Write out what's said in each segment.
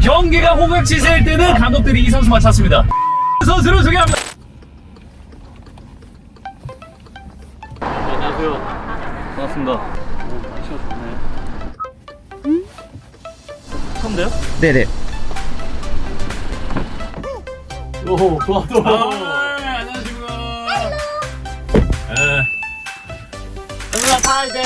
경기가 호각지세일 때는 감독들이 이 선수만 찾습니다. 선수를 소개합니다. 안녕하세요. 반갑습니다. 날씨가 좋네. 처음 돼요? 네네. 오, 좋아. 안녕하십니까. 형님 다 이제.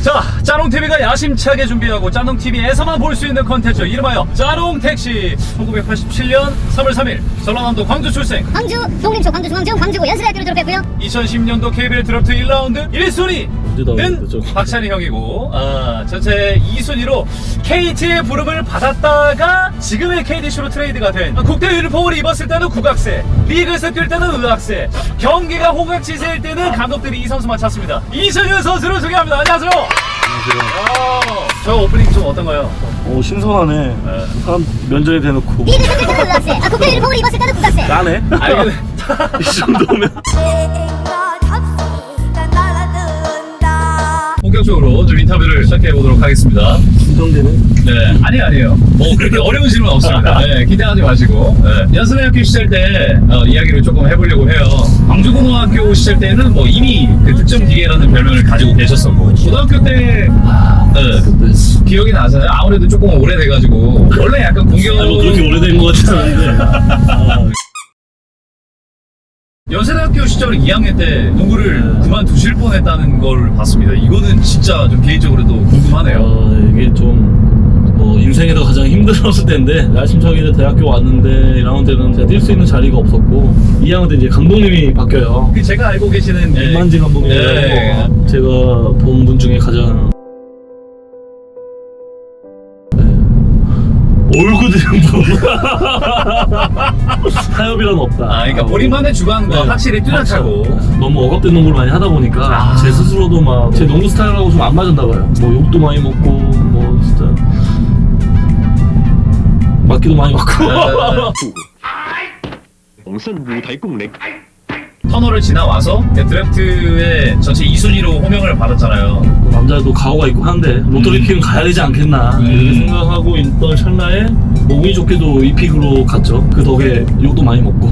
자, 짜롱TV가 야심차게 준비하고 짜롱TV에서만 볼 수 있는 컨텐츠 이름하여 짜롱택시. 1987년 3월 3일 전라남도 광주 출생, 광주 독립초 광주중앙중 광주고 연세대학교를 졸업했고요. 2010년도 KBL 드래프트 1라운드 1순위는 박찬희 형이고, 전체 2순위로 KT의 부름을 받았다가 지금의 KDC로 트레이드가 된, 국대 유니폼을 입었을 때는 국악세, 리그에서 뛸 때는 의학세, 경기가 호각지세일 때는 감독들이 이 선수만 찾습니다. 이승윤 선수를 소개합니다. 안녕하세요. 안녕하세요. 저 오프닝 좀 어떤가요? 오, 신선하네. 사람 면전에 대놓고. 리그에서 뛸 때는 의학세, 국대 유니폼을 입었을 때는 국악세. 나네? 아니, 이 정도면. 본격적으로 좀 인터뷰를 시작해 보도록 하겠습니다. 긴장되네. 네, 아니에요. 뭐 그렇게 어려운 질문 없습니다. 네, 기대하지 마시고. 네. 연세대학교 시절 때 이야기를 조금 해보려고 해요. 광주고등학교 시절 때는 뭐 이미 그 득점 기계라는 별명을 가지고 계셨었고, 고등학교 때 네, 기억이 나잖아요. 아무래도 조금 오래돼가지고 원래 약간 공격. 뭐 그렇게 오래된 것 같지는 않은데. 연세대학교 시절 2학년 때 농구를 그만두실 뻔했다는 걸 봤습니다. 이거는 진짜 좀 개인적으로도 궁금하네요. 이게 좀 뭐 인생에서 가장 힘들었을 때인데, 야심차게 이제 대학교 왔는데 1학년 때는 제가 뛸 수 있는 자리가 없었고, 2학년 때 이제 감독님이 바뀌어요. 그 제가 알고 계시는 임만진 감독님이라고. 네. 제가 본 분 중에 가장 올구들은 타협이란 없다. 그러니까 본인만의 주관과 네. 확실히 뚜렷하고. 너무 억압된 농구를 많이 하다 보니까 제 스스로도 막 제 농구 스타일하고 좀 안 맞았나 봐요. 뭐 욕도 많이 먹고, 뭐 진짜 맞기도 많이 맞고. 重新互體功力。 터널을 지나와서 드래프트의 전체 2순위로 호명을 받았잖아요. 남자도 가오가 있고 한데 로터리 픽은 가야 되지 않겠나 이렇게 생각하고 있던 찰나에 뭐 운이 좋게도 이 픽으로 갔죠. 그 덕에 욕도 많이 먹고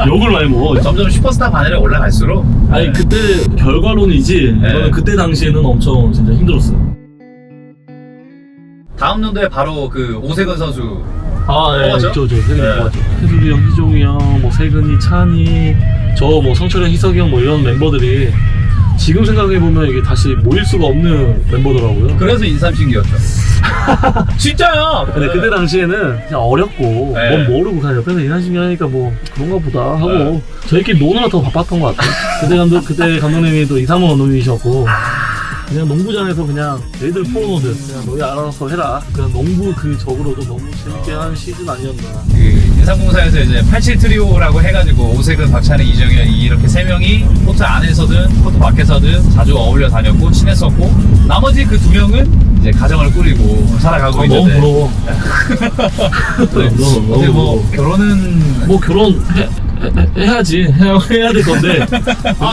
욕을 많이 먹어. 점점 슈퍼스타 반열에 올라갈수록. 아니 그때 결과론이지. 네. 이거는 그때 당시에는 엄청 진짜 힘들었어요. 다음 연도에 바로 그 오세근 선수. 예, 뽑았죠? 저 세근이 네. 뽑았죠. 태술이 형, 희종이 형, 뭐 세근이, 찬이, 저 뭐 성철이 형, 희석이 형 뭐 이런 멤버들이 지금 생각해보면 이게 다시 모일 수가 없는 멤버더라고요. 그래서 인삼신기였죠. 진짜요. 근데 그때 당시에는 그냥 어렵고 네. 뭔 모르고 그냥 옆에서 인하심이 하니까 뭐 그런가 보다 하고 네. 저희끼리 노느라 더 바빴던 것 같아요. 그때 감독님이 또 이상원 감독님이셨고 그냥 농구장에서 그냥 애들 포워드 그냥 너희 알아서 해라. 그냥 농구 그 적으로도 너무 재밌게 한 시즌 아니었나. 그 인삼공사에서 이제 87 트리오라고 해가지고 오세근, 박찬희, 이정현 이렇게 세 명이 코트 안에서든 코트 밖에서든 자주 어울려 다녔고 친했었고, 나머지 그 두 명은 이제 가정을 꾸리고 살아가고 너무 있는데. 부러워. 어떻게 뭐 결혼은 뭐 결혼 해야지 해야 될 건데.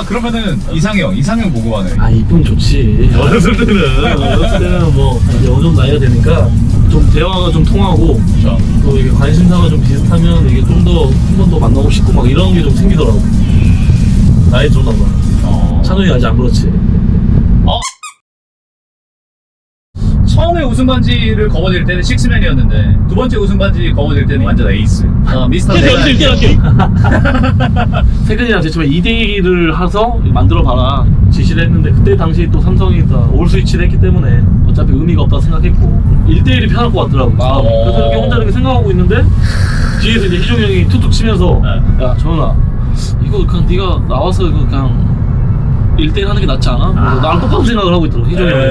그러면은 이상형 보고 하네. 이쁨 좋지. 어렸을 때는 뭐 이제 어느 정도 나이가 되니까 좀 대화가 좀 통하고 그렇죠. 또 이게 관심사가 좀 비슷하면 이게 좀 더 한 번 더 만나고 싶고 막 이런 게 좀 생기더라고. 나이 들었나 봐. 찬우이 아직 안 그렇지. 처음에 우승 반지를 거머쥘 때는 식스맨이었는데 두 번째 우승 반지 거머쥘 때는 완전 에이스. 미스터 내가 세근이랑 제처음에 2대2를 해서 만들어봐라 지시를 했는데, 그때 당시 또 삼성이 다 올스위치를 했기 때문에 어차피 의미가 없다 생각했고 1대1이 편할 것 같더라고. 그래서 이렇게 혼자 이렇게 생각하고 있는데 뒤에서 이제 희종이 형이 툭툭 치면서 야 정현아, 이거 그냥 네가 나와서 이거 그냥 1대1 하는 게 낫지 않아? 그래서 나랑 똑같은 생각을 하고 있더라고 희종이 형이.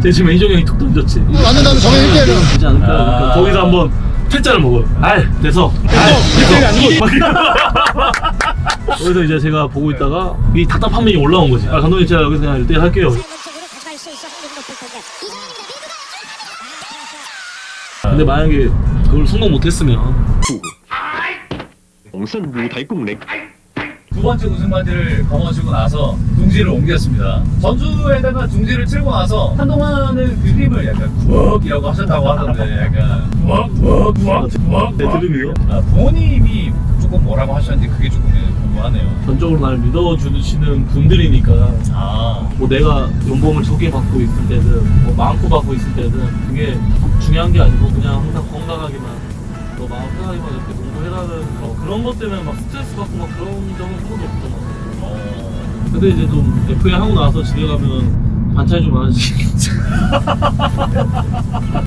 제 지금 희종이 형이 툭 던졌지. 완전 나는 정해 1대1은 되지 않을까? 그러니까 거기서 한번 퇴짜를 먹어요. 됐어. 거기서 이제 제가 보고 있다가 이 답답한 면이 올라온 거지. 감독님 제가 여기서 그냥 1대1 할게요. 근데 만약에 그걸 성공 못했으면 重新互體功力。두 번째 우승바지를 거머쥐고 나서 둥지를 옮겼습니다. 전주에다가 둥지를 틀고 나서 한동안은 그 힘을 약간 구억이라고 하셨다고 하던데 약간 구억 내 드림이요? 부모님이 조금 뭐라고 하셨는지 그게 조금 궁금하네요. 전적으로 날 믿어주시는 분들이니까 뭐 내가 연봉을 적게 받고 있을 때든 뭐 많고 받고 있을 때든 그게 중요한 게 아니고 그냥 항상 건강하게만 너 마음 편하게만 이렇게 공부해라는 그런 것 때문에 막 스트레스 받고 막 그런 점은 한 번도 없던 것 같아요. 근데 이제 좀 FA 하고 나서 집에 가면 반찬이 좀 많아지겠지.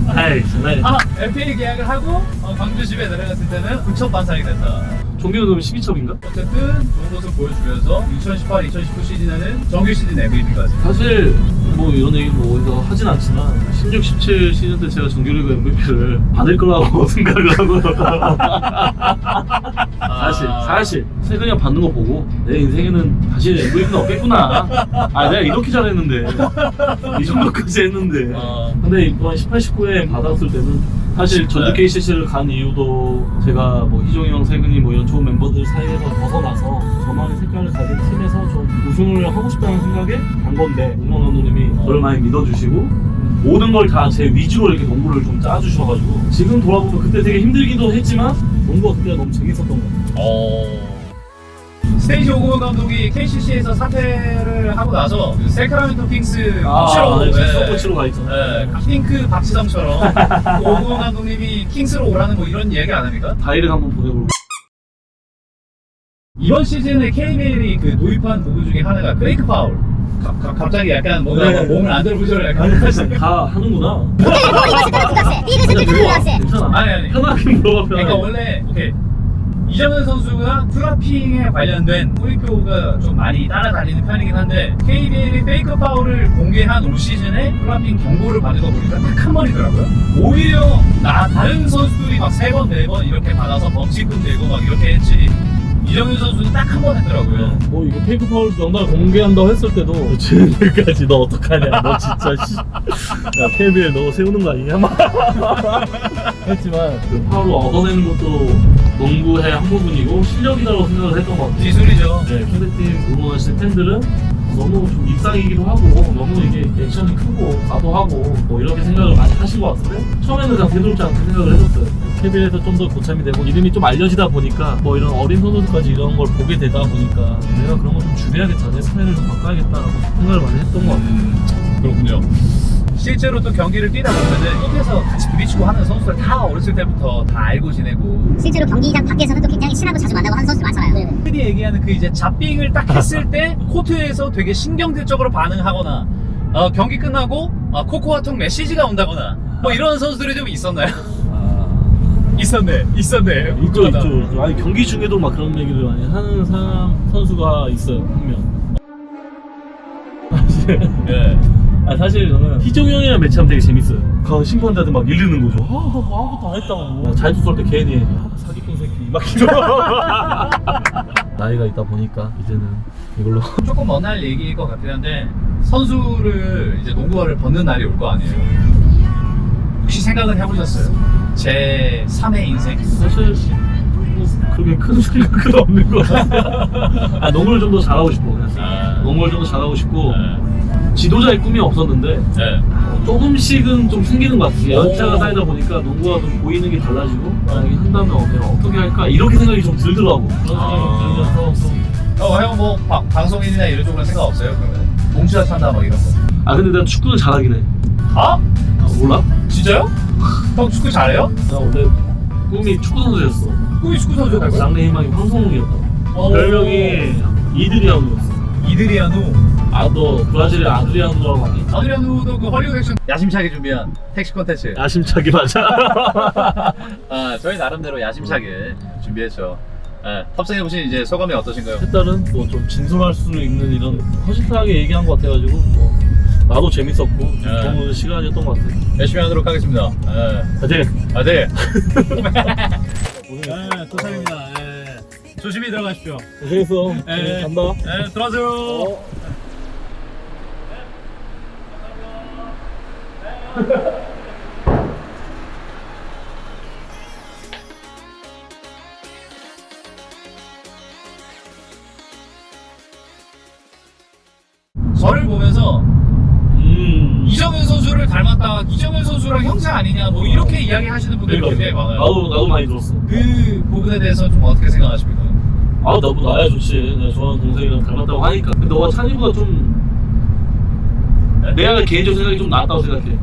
아이 장난이야. FA 계약을 하고 광주 집에 내려갔을 때는 부천 반상이 된다. 종규는 그럼 12첩인가? 어쨌든 좋은 모습 보여주면서 2018-2019 시즌에는 정규 시즌 MVP까지. 사실 뭐 이런 얘기 뭐 어디서 하진 않지만 16, 17 시즌 때 제가 정규리그 MVP를 받을 거라고 생각을 하고 사실 세근이가 받는 거 보고 내 인생에는 다시 MVP는 없겠구나. 내가 이렇게 잘했는데 이 정도까지 했는데 근데 이번 18, 19에 받았을 때는 사실 전주 KCC를 간 이유도 제가 뭐 희종이 형, 세근이 뭐 이런 좋은 멤버들 사이에서 벗어나서 저만의 색깔을 가진 팀에서 좀 우승을 하고 싶다는 생각에 간 건데 운영 감독님이 저를 많이 믿어주시고 모든 걸 다 제 위주로 이렇게 농구를 좀 짜주셔가지고 지금 돌아보면 그때 되게 힘들기도 했지만 농구가 그때가 너무 재밌었던 것 같아요. 스테이지 오구원 감독이 KCC에서 사퇴를 하고 나서 그 세크라멘토 킹스 코치로 가 있잖아요. 핑크 박지성처럼 오구원 감독님이 킹스로 오라는 뭐 이런 얘기 안 합니까? 다이렉 한번 보내보고 이번 시즌에 KBL이 그 도입한 부분 중에 하나가 브레이크 파울. 갑자기 약간 뭔가 몸을 안 들어보셔서 약간 다 하는구나. 호텔 볼이 왔을 때 독학생. 괜찮아. 아니. 편하게 물어봐. 그러니까 원래 오케이. 이정현 선수가 트라핑에 관련된 꼬리표가 좀 많이 따라다니는 편이긴 한데 KBL이 페이크 파울을 공개한 올 시즌에 트라핑 경고를 받은 거 보니까 딱 한 번이더라고요. 오히려 다른 선수들이 막 3번, 4번 이렇게 받아서 범칙금 내고 막 이렇게 했지 이정현 선수는 딱 한 번 했더라고요. 뭐 이거 페이크 파울 명단을 공개한다고 했을 때도 지금까지 너 어떡하냐 너 진짜 야 KBL 너 세우는 거 아니냐 막 했지만 그 파울을 얻어내는 것도 농구의 한 부분이고 실력이라고 생각을 했던 것 같아요. 기술이죠. 네, 상대팀 응원하시는 팬들은 너무 좀 입상이기도 하고 너무 이게 액션이 크고 과도하고 뭐 이렇게 생각을 많이 하신 것 같은데 처음에는 그냥 대수롭지 않게 생각을 했었어요. KBL에서 좀 더 고참이 되고 이름이 좀 알려지다 보니까 뭐 이런 어린 선수들까지 이런 걸 보게 되다 보니까 내가 그런 걸 좀 줄여야겠다, 내 스타일을 좀 바꿔야겠다라고 생각을 많이 했던 것 같아요. 그렇군요. 실제로 또 경기를 뛰다 보면은 옆에서 같이 부딪히고 하는 선수들 다 어렸을 때부터 다 알고 지내고 실제로 경기장 밖에서는 또 굉장히 친하고 자주 만나고 하는 선수들 많잖아요. 흔히 얘기하는 그 이제 잡빙을 딱 했을 때 코트에서 되게 신경질적으로 반응하거나 경기 끝나고 코코아톡 메시지가 온다거나 뭐 이런 선수들이 좀 있었나요? 있었네. 있죠. 아니 경기 중에도 막 그런 얘기를 많이 하는 선수가 있어요, 한 명. 네. 사실 저는 희종이 형이랑 매치하면 되게 재밌어요. 그 심판자들 막 이르는 거죠. 뭐 아무것도 안 했다고. 자유투 쏠 때 괜히 사기꾼 새끼 막 나이가 있다 보니까 이제는 이걸로 조금 먼 날 얘기일 것 같긴 한데 선수를 이제 농구화를 벗는 날이 올 거 아니에요. 혹시 생각은 해보셨어요? 제 3의 인생? 사실 뭐 그렇게 큰 생각은 없는 거 같아요. 농구를 좀 더 잘하고 싶어. 농구를 좀 더 잘하고 싶고 지도자의 꿈이 없었는데 조금씩은 좀 생기는 것 같아요. 연차가 쌓이다 보니까 농구가 좀 보이는 게 달라지고 만약에 한다면 내가 어떻게 할까 이렇게 생각이 좀 들더라고. 그런 생각이 들면서 좀 형 뭐 방송인이나 이런 쪽으로 생각 없어요? 그러면 몽추자 찬다 뭐 이런 거. 근데 난 축구는 잘하긴 해. 몰라? 진짜요? 형 축구 잘해요? 나 원래 꿈이 축구 선수였어. 꿈이 축구 선수였다고요? 장래 희망이 황성욱이었다. 별명이 이드리아누였어. 이드리아누. 너 브라질의 아드리아누라고 하니? 아드리아누도 그 헐리우드 액션 야심차게 준비한 택시 콘텐츠. 야심차게 맞아. 저희 나름대로 야심차게 준비했죠. 탑승해보신 이제 소감이 어떠신가요? 색달은 뭐 좀 진솔할 수 있는 이런 허심탄하게 얘기한 것 같아가지고 뭐 나도 재밌었고 좀 좋은 시간이었던 것 같아요. 열심히 하도록 하겠습니다. 아들. 도착입니다. 조심히 들어가십시오. 고생했어. 간다. 들어가세요. 저를 보면서 이정현 선수를 닮았다, 이정현 선수랑 형제 아니냐, 뭐 이렇게 이야기하시는 분들이 굉장히 많아요. 나도 많이 들었어. 그 부분에 대해서 좀 어떻게 생각하십니까? 아, 나도 나야 좋지. 내가 좋아하는 동생이랑 닮았다고 하니까. 근데 너가 찬이보다 좀 내가 개인적으로 생각이 좀 낫다고 생각해.